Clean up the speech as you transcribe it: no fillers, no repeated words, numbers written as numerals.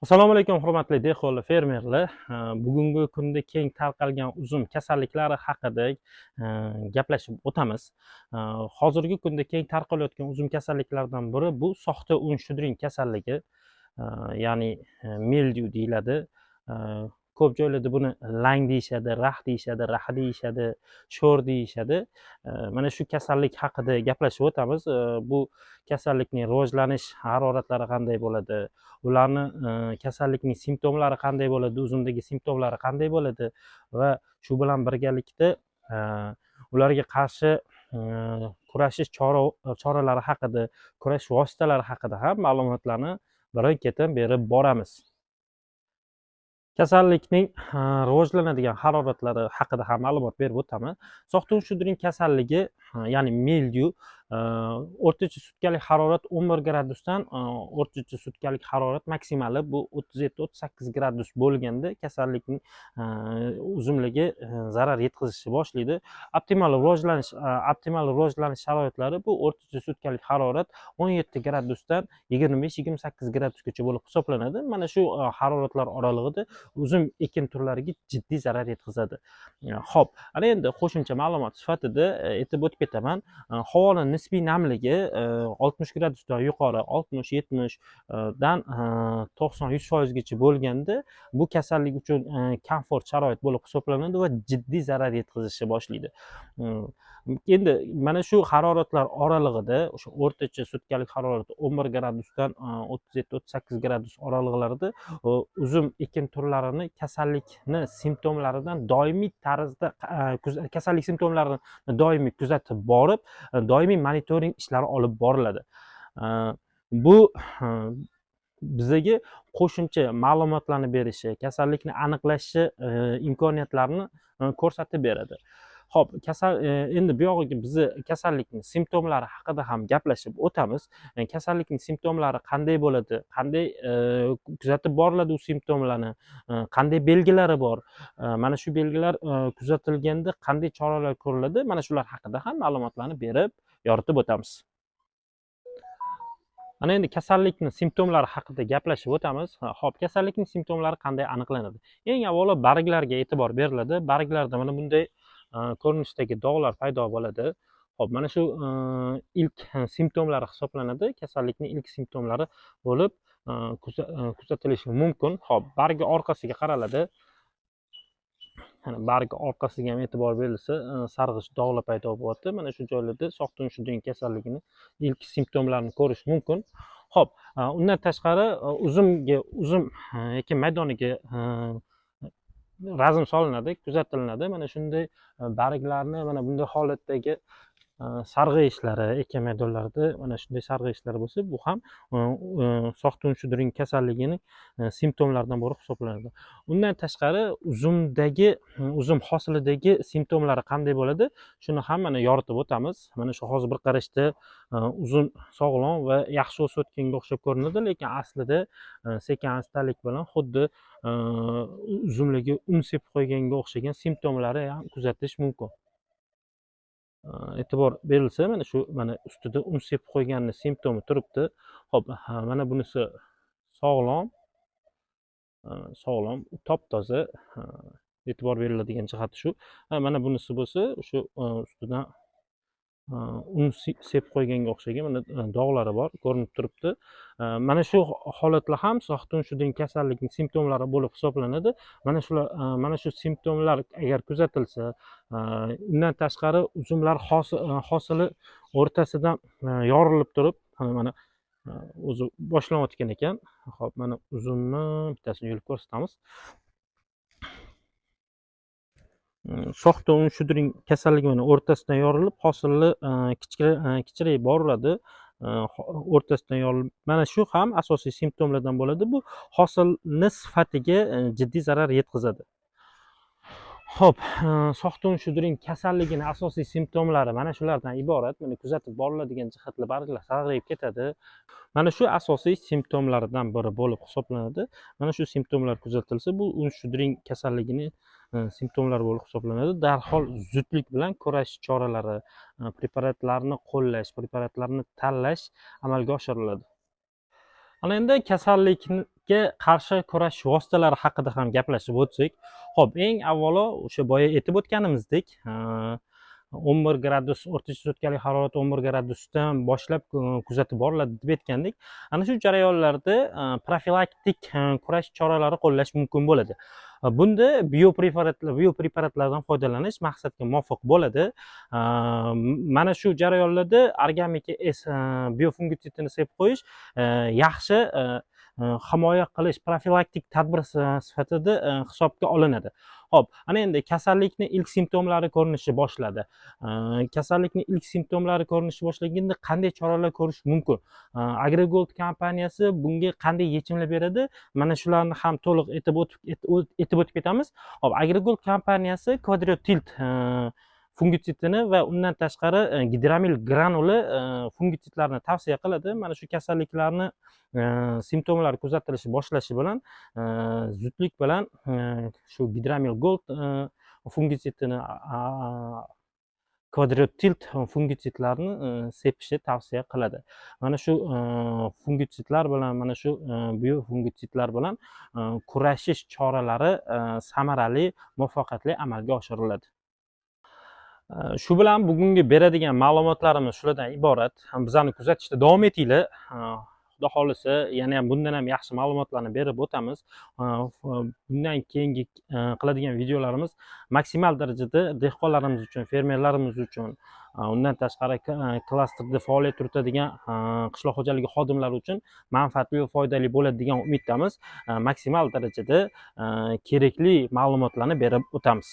Assalomu alaykum hurmatli dehqonlar, fermerlar. Bugungi kunda keng tarqalgan uzum kasalliklari haqida gaplashib o'tamiz. Hozirgi kunda keng tarqalayotgan uzum kasalliklaridan biri bu soxta un shudring kasalligi, ya'ni mildew deyiladi. Ko'p joylarda buni lang deyishadi, rax deyishadi, rax deyishadi, sho'r deyishadi. Mana shu kasallik haqida gaplashib o'tamiz. Bu kasallikning rivojlanish haroratlari qanday bo'ladi? Ularni kasallikning simptomlari qanday bo'ladi, uzumdagi simptomlari qanday bo'ladi va shu bilan birgalikda ularga qarshi kurashish choralari haqida, kurash vositalari haqida ham ma'lumotlarni birin-ketin berib boramiz. Kasallikning rivojlanadigan haroratlari haqida ham ma'lumot berib o'taman. Soxta un shudring kasalligi, ya'ni mildew, o'rtacha sutkalik harorat 11 gradusdan o'rtacha sutkalik harorat maksimali bu 37-38 gradus bo'lganda kasallikning uzumlarga zarar yetkazishi boshlaydi. Optimal rivojlanish sharoitlari bu o'rtacha sutkalik harorat 17 gradusdan 25-28 gradusgacha bo'lib hisoblanadi. Mana shu haroratlar oralig'ida uzum ekin turlariga jiddiy zarar yetkazadi. Xo'p, ana endi qo'shimcha ma'lumot sifatida aytib o'tib ketaman. Havoning nisbiy namligi 60 gradusdan yuqori, 60-70 dan 90-100% gacha bo'lganda bu kasallik uchun komfort sharoit bo'lib hisoblanadi va jiddiy zarar yetkazishni boshlaydi. Endi mana shu haroratlar oralig'ida o'sha o'rtacha sutkalik harorat 11 gradusdan 37-38 gradus oralig'larida uzum ekin turlarini kasallikni simptomlaridan doimiy tarzda kasallik simptomlarini doimiy kuzatib borib, doimiy monitoring ishlari olib boriladi. Bu bizaga qo'shimcha ma'lumotlarni berishi, kasallikni aniqlashi imkoniyatlarini ko'rsatib beradi. Xo'p, endi bu yog'iga biz kasallikning simptomlari haqida ham gaplashib o'tamiz. Kasallikning simptomlari qanday bo'ladi, qanday kuzatib boriladi u simptomlarni, qanday belgilari bor, mana shu belgilar kuzatilganda qanday choralar ko'riladi, mana shular haqida ham ma'lumotlarni berib yoritib o'tamiz. Ana endi kasallikning simptomlari haqida gaplashib o'tamiz. Xo'p, kasallikning simptomlari qanday aniqlanadi? Eng avvalo barglarga e'tibor beriladi. Barglarda mana bunday ko'rinishdagi dog'lar paydo bo'ladi. Xo'p, mana shu ilk simptomlari hisoblanadi. Kasallikning ilk simptomlari bo'lib kuzatilishi mumkin. Xo'p, bargi orqasiga qaraladi. Bargi orqasiga ham e'tibor berilsa, sarg'ish dog'lar paydo bo'lyapti. Mana shu joylarda soxta un shudring kasalligining ilk simptomlarini ko'rish mumkin. Xo'p, undan tashqari uzum ekin maydoniga razm solinadi, kuzatilinadi. Mana shunday barglarni mana bunday holatdagi sarg'ayishlari, ekin maydonlarida mana shunday sarg'ayishlar bo'lsa, bu ham soxta un shudring kasalligining simptomlaridan bo'lib hisoblanadi. Undan tashqari uzum hosilidagi simptomlari qanday bo'ladi, shuni ham mana yoritib o'tamiz. Mana shu hozir bir qarashda uzum sog'lom va yaxshi o'sayotganga o'xshab ko'rinadi, lekin aslida sekin-astalik bilan xuddi uzumlarga un sepib qo'yganga o'xshagan simptomlari ham kuzatish mumkin. E'tibor berilsa, mana shu ustida un sepib qo'yganning simptomi turibdi. Xo'p, mana bunisi sog'lom, top-toza. E'tibor beriladigan jihati shu. Mana bunisi bo'lsa, shu ustidan un sepib qo'yganga o'xshagan mana dog'lari bor, ko'rinib turibdi. Mana shu holatlar ham soxta un shudring kasalligining simptomlari bo'lib hisoblanadi. Mana shu simptomlar agar kuzatilsa, undan tashqari uzumlar hosili o'rtasidan yorilib turib, mana o'zi boshlanayotgan ekan. Xo'p, mana uzumni bittasini yulib ko'rsatamiz. Soxta un shudring kasalligi mana o'rtasidan yorilib, hosili kichrayib boriladi. O'rtasidan yorilib, mana shu ham asosiy simptomlardan bo'ladi. Bu hosilni sifatiga jiddiy zarar yetkazadi. Xo'p, soxta un shudring kasalligining asosiy simptomlari mana shulardan iborat. Mana kuzatib boriladigan jihatlar, barglar sarg'ayib ketadi. Mana shu asosiy simptomlaridan biri bo'lib hisoblanadi. Mana shu simptomlar kuzatilsa, bu un shudring kasalligining simptomlari bo'lib hisoblanadi. Darhol zudlik bilan kurash choralari, preparatlarni qo'llash, preparatlarni tanlash amalga oshiriladi. Ana endi kasallikka qarshi kurashish vositalari haqida ham gaplashib o'tsak, ho'p, eng avvalo o'sha boya aytib o'tganimizdek, 11 gradus o'rtacha sutkalik harorat 11 gradusdan boshlab kuzatib boriladi deb aytgandik. Ana shu jarayonlarda profilaktik kurash choralari qo'llash mumkin bo'ladi. Bunda biopreparatlardan foydalanish maqsadga muvofiq bo'ladi. Mana shu jarayonlarda organika biofungitsidini sepib qo'yish yaxshi himoya qilish profilaktik tadbir sifatida hisobga olinadi. Hop, ana endi kasallikni ilk simptomlari ko'rinishi boshladi. Kasallikni ilk simptomlari ko'rinishi boshlaganda qanday choralar ko'rish mumkin? Agrigold kompaniyasi bunga qanday yechimlar beradi? Mana shularni ham to'liq aytib o'tib ketamiz. Hop, Agrigold kompaniyasi Quadrotilt fungitsidini va undan tashqari gidramil granuli fungitsidlarni tavsiya qiladi. Mana shu kasalliklarni simptomlari kuzatilishi boshlashi bilan zudlik bilan shu gidramil gold fungitsidini Quadrotilt fungitsidlarni sepishni tavsiya qiladi. Mana shu fungitsidlar bilan, mana shu biofungitsidlar bilan kurashish choralari samarali, muvaffaqiyatli amalga oshiriladi. Shu bilan bugungi beradigan ma'lumotlarimiz shulardan iborat. Bizlarni kuzatishda davom etinglar. Xudo xolisa yana ham bundan ham yaxshi ma'lumotlarni berib o'tamiz. Bundan keyingi qiladigan videolarimiz maksimal darajada dehqonlarimiz uchun, fermerlarimiz uchun, undan tashqari klasterda faoliyat yuritadigan qishloq xo'jaligi xodimlari uchun manfaatli va foydali bo'ladi degan umiddamiz. Maksimal darajada kerakli ma'lumotlarni berib o'tamiz.